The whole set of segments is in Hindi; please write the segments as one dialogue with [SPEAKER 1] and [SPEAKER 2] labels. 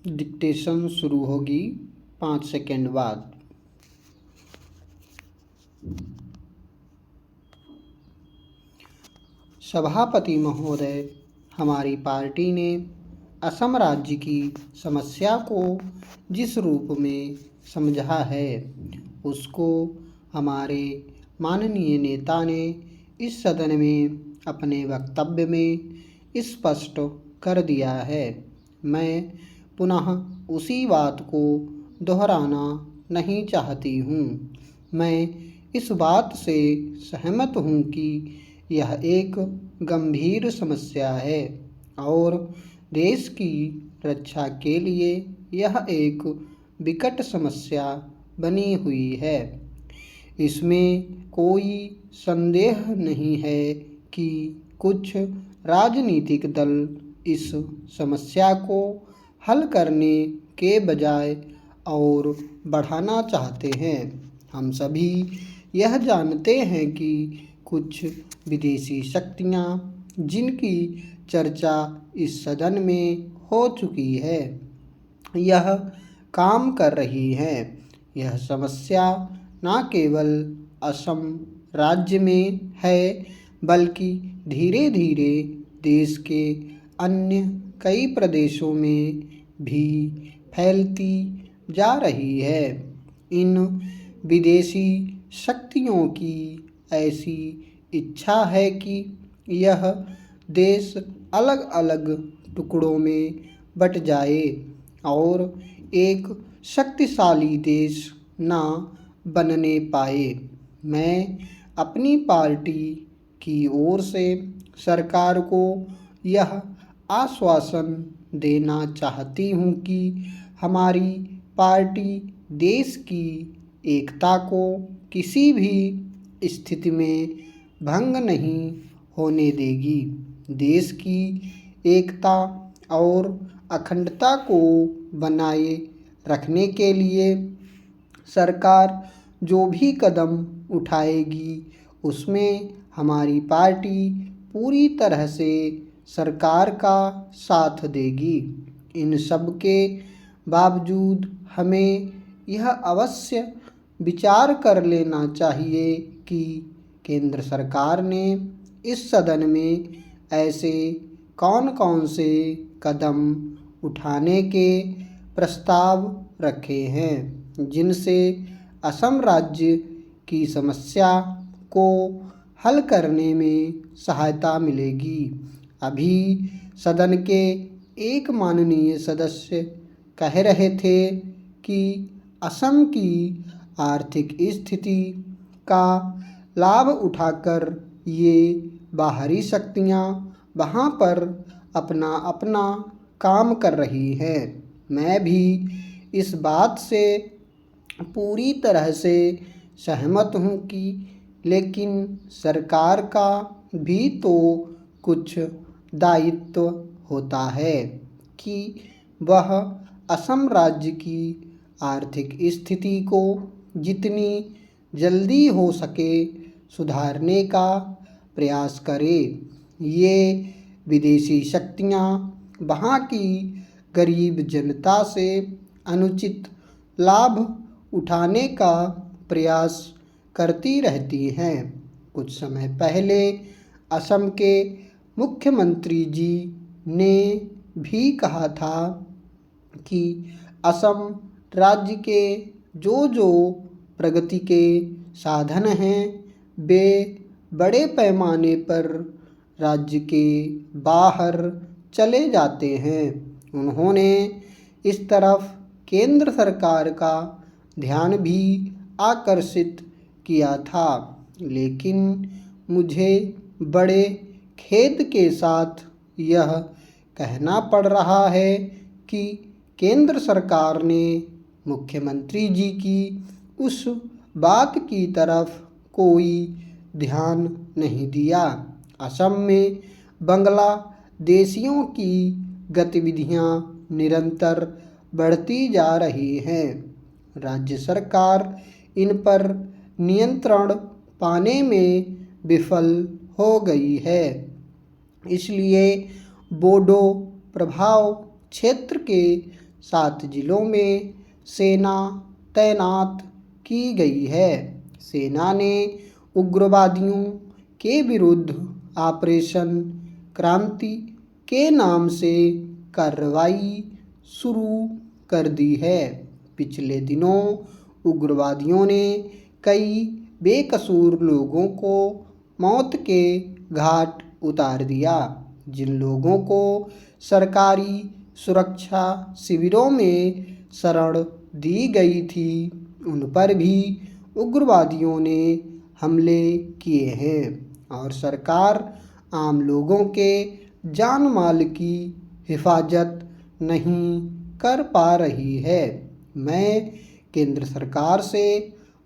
[SPEAKER 1] डिक्टेशन शुरू होगी 5 सेकेंड बाद। सभापति महोदय, हमारी पार्टी ने असम राज्य की समस्या को जिस रूप में समझा है उसको हमारे माननीय नेता ने इस सदन में अपने वक्तव्य में स्पष्ट कर दिया है। मैं पुनः उसी बात को दोहराना नहीं चाहती हूँ। मैं इस बात से सहमत हूँ कि यह एक गंभीर समस्या है और देश की रक्षा के लिए यह एक विकट समस्या बनी हुई है। इसमें कोई संदेह नहीं है कि कुछ राजनीतिक दल इस समस्या को हल करने के बजाय और बढ़ाना चाहते हैं। हम सभी यह जानते हैं कि कुछ विदेशी शक्तियाँ जिनकी चर्चा इस सदन में हो चुकी है, यह काम कर रही हैं। यह समस्या न केवल असम राज्य में है बल्कि धीरे धीरे देश के अन्य कई प्रदेशों में भी फैलती जा रही है। इन विदेशी शक्तियों की ऐसी इच्छा है कि यह देश अलग अलग टुकड़ों में बट जाए और एक शक्तिशाली देश ना बनने पाए। मैं अपनी पार्टी की ओर से सरकार को यह आश्वासन देना चाहती हूँ कि हमारी पार्टी देश की एकता को किसी भी स्थिति में भंग नहीं होने देगी। देश की एकता और अखंडता को बनाए रखने के लिए सरकार जो भी कदम उठाएगी उसमें हमारी पार्टी पूरी तरह से सरकार का साथ देगी। इन सब के बावजूद हमें यह अवश्य विचार कर लेना चाहिए कि केंद्र सरकार ने इस सदन में ऐसे कौन कौन से कदम उठाने के प्रस्ताव रखे हैं जिनसे असम राज्य की समस्या को हल करने में सहायता मिलेगी। अभी सदन के एक माननीय सदस्य कह रहे थे कि असम की आर्थिक स्थिति का लाभ उठाकर ये बाहरी शक्तियाँ वहाँ पर अपना अपना काम कर रही हैं। मैं भी इस बात से पूरी तरह से सहमत हूँ कि लेकिन सरकार का भी तो कुछ दायित्व होता है कि वह असम राज्य की आर्थिक स्थिति को जितनी जल्दी हो सके सुधारने का प्रयास करे। ये विदेशी शक्तियाँ वहाँ की गरीब जनता से अनुचित लाभ उठाने का प्रयास करती रहती हैं। कुछ समय पहले असम के मुख्यमंत्री जी ने भी कहा था कि असम राज्य के जो प्रगति के साधन हैं वे बड़े पैमाने पर राज्य के बाहर चले जाते हैं। उन्होंने इस तरफ केंद्र सरकार का ध्यान भी आकर्षित किया था, लेकिन मुझे बड़े खेद के साथ यह कहना पड़ रहा है कि केंद्र सरकार ने मुख्यमंत्री जी की उस बात की तरफ कोई ध्यान नहीं दिया। असम में बांग्लादेशियों की गतिविधियां निरंतर बढ़ती जा रही हैं। राज्य सरकार इन पर नियंत्रण पाने में विफल हो गई है। इसलिए बोडो प्रभाव क्षेत्र के 7 जिलों में सेना तैनात की गई है। सेना ने उग्रवादियों के विरुद्ध ऑपरेशन क्रांति के नाम से कार्रवाई शुरू कर दी है। पिछले दिनों उग्रवादियों ने कई बेकसूर लोगों को मौत के घाट उतार दिया। जिन लोगों को सरकारी सुरक्षा शिविरों में शरण दी गई थी, उन पर भी उग्रवादियों ने हमले किए हैं और सरकार आम लोगों के जान माल की हिफाजत नहीं कर पा रही है। मैं केंद्र सरकार से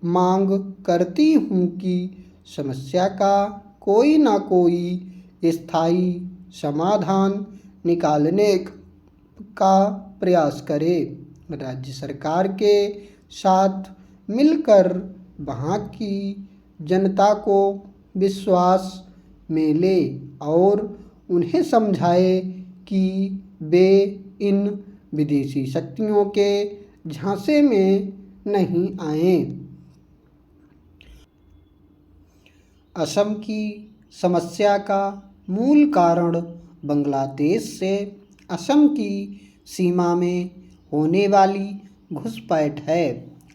[SPEAKER 1] मांग करती हूँ कि समस्या का कोई ना कोई स्थायी समाधान निकालने का प्रयास करे। राज्य सरकार के साथ मिलकर वहाँ की जनता को विश्वास में ले और उन्हें समझाए कि वे इन विदेशी शक्तियों के झांसे में नहीं आए। असम की समस्या का मूल कारण बांग्लादेश से असम की सीमा में होने वाली घुसपैठ है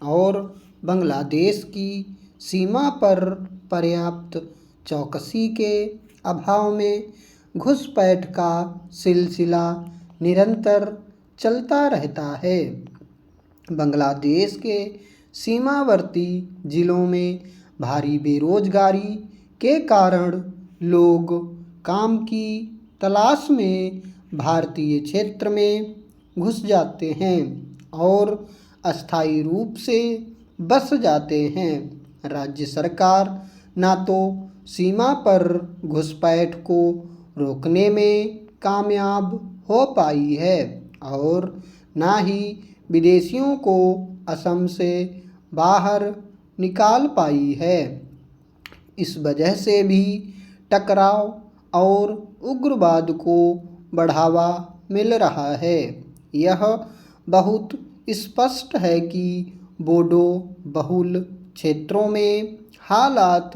[SPEAKER 1] और बांग्लादेश की सीमा पर पर्याप्त चौकसी के अभाव में घुसपैठ का सिलसिला निरंतर चलता रहता है। बांग्लादेश के सीमावर्ती जिलों में भारी बेरोजगारी के कारण लोग काम की तलाश में भारतीय क्षेत्र में घुस जाते हैं और अस्थायी रूप से बस जाते हैं। राज्य सरकार ना तो सीमा पर घुसपैठ को रोकने में कामयाब हो पाई है और ना ही विदेशियों को असम से बाहर निकाल पाई है। इस वजह से भी टकराव और उग्रवाद को बढ़ावा मिल रहा है। यह बहुत स्पष्ट है कि बोडो बहुल क्षेत्रों में हालात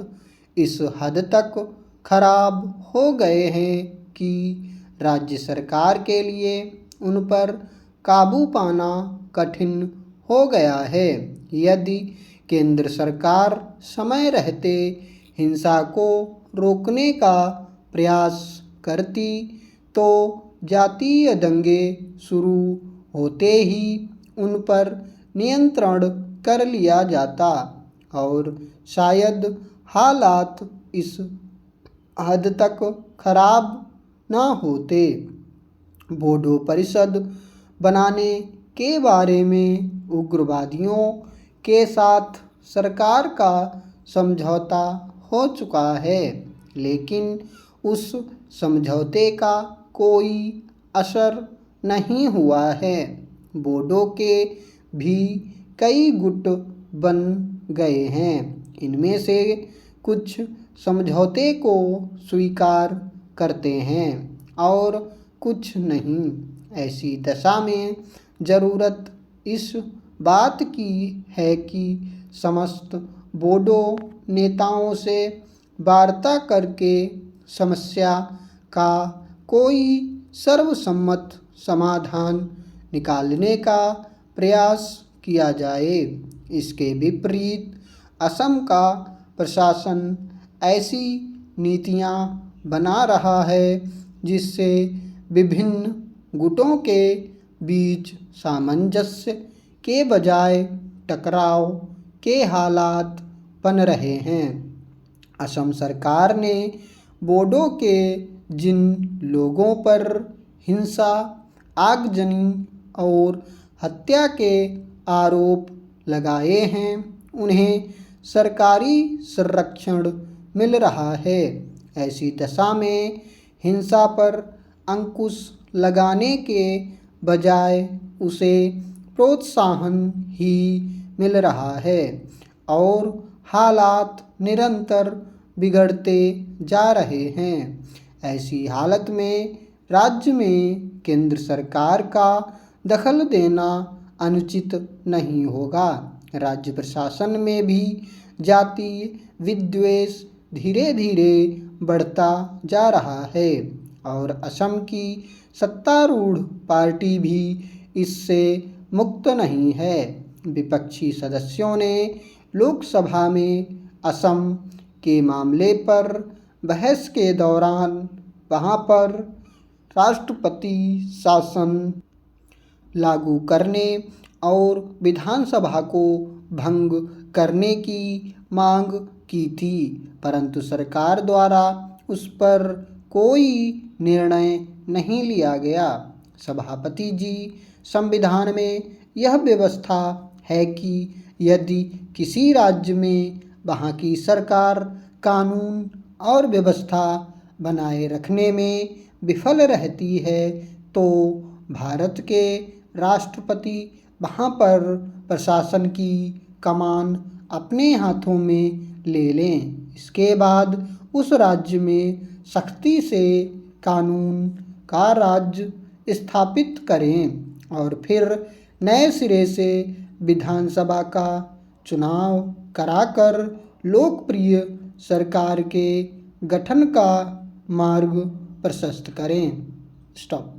[SPEAKER 1] इस हद तक खराब हो गए हैं कि राज्य सरकार के लिए उन पर काबू पाना कठिन हो गया है। यदि केंद्र सरकार समय रहते हिंसा को रोकने का प्रयास करती तो जातीय दंगे शुरू होते ही उन पर नियंत्रण कर लिया जाता और शायद हालात इस हद तक खराब ना होते। बोडो परिषद बनाने के बारे में उग्रवादियों के साथ सरकार का समझौता हो चुका है, लेकिन उस समझौते का कोई असर नहीं हुआ है। बोडो के भी कई गुट बन गए हैं। इनमें से कुछ समझौते को स्वीकार करते हैं और कुछ नहीं। ऐसी दशा में ज़रूरत इस बात की है कि समस्त बोडो नेताओं से वार्ता करके समस्या का कोई सर्वसम्मत समाधान निकालने का प्रयास किया जाए। इसके विपरीत असम का प्रशासन ऐसी नीतियां बना रहा है जिससे विभिन्न गुटों के बीच सामंजस्य के बजाय टकराव के हालात बन रहे हैं। असम सरकार ने बोडो के जिन लोगों पर हिंसा, आगजनी और हत्या के आरोप लगाए हैं, उन्हें सरकारी संरक्षण मिल रहा है। ऐसी दशा में हिंसा पर अंकुश लगाने के बजाय उसे प्रोत्साहन ही मिल रहा है और हालात निरंतर बिगड़ते जा रहे हैं। ऐसी हालत में राज्य में केंद्र सरकार का दखल देना अनुचित नहीं होगा। राज्य प्रशासन में भी जातीय विद्वेष धीरे धीरे बढ़ता जा रहा है और असम की सत्तारूढ़ पार्टी भी इससे मुक्त नहीं है। विपक्षी सदस्यों ने लोकसभा में असम के मामले पर बहस के दौरान वहां पर राष्ट्रपति शासन लागू करने और विधानसभा को भंग करने की मांग की थी, परंतु सरकार द्वारा उस पर कोई निर्णय नहीं लिया गया। सभापति जी, संविधान में यह व्यवस्था है कि यदि किसी राज्य में वहाँ की सरकार कानून और व्यवस्था बनाए रखने में विफल रहती है तो भारत के राष्ट्रपति वहाँ पर प्रशासन की कमान अपने हाथों में ले लें। इसके बाद उस राज्य में सख्ती से कानून का राज्य स्थापित करें और फिर नए सिरे से विधानसभा का चुनाव कराकर लोकप्रिय सरकार के गठन का मार्ग प्रशस्त करें। स्टॉप।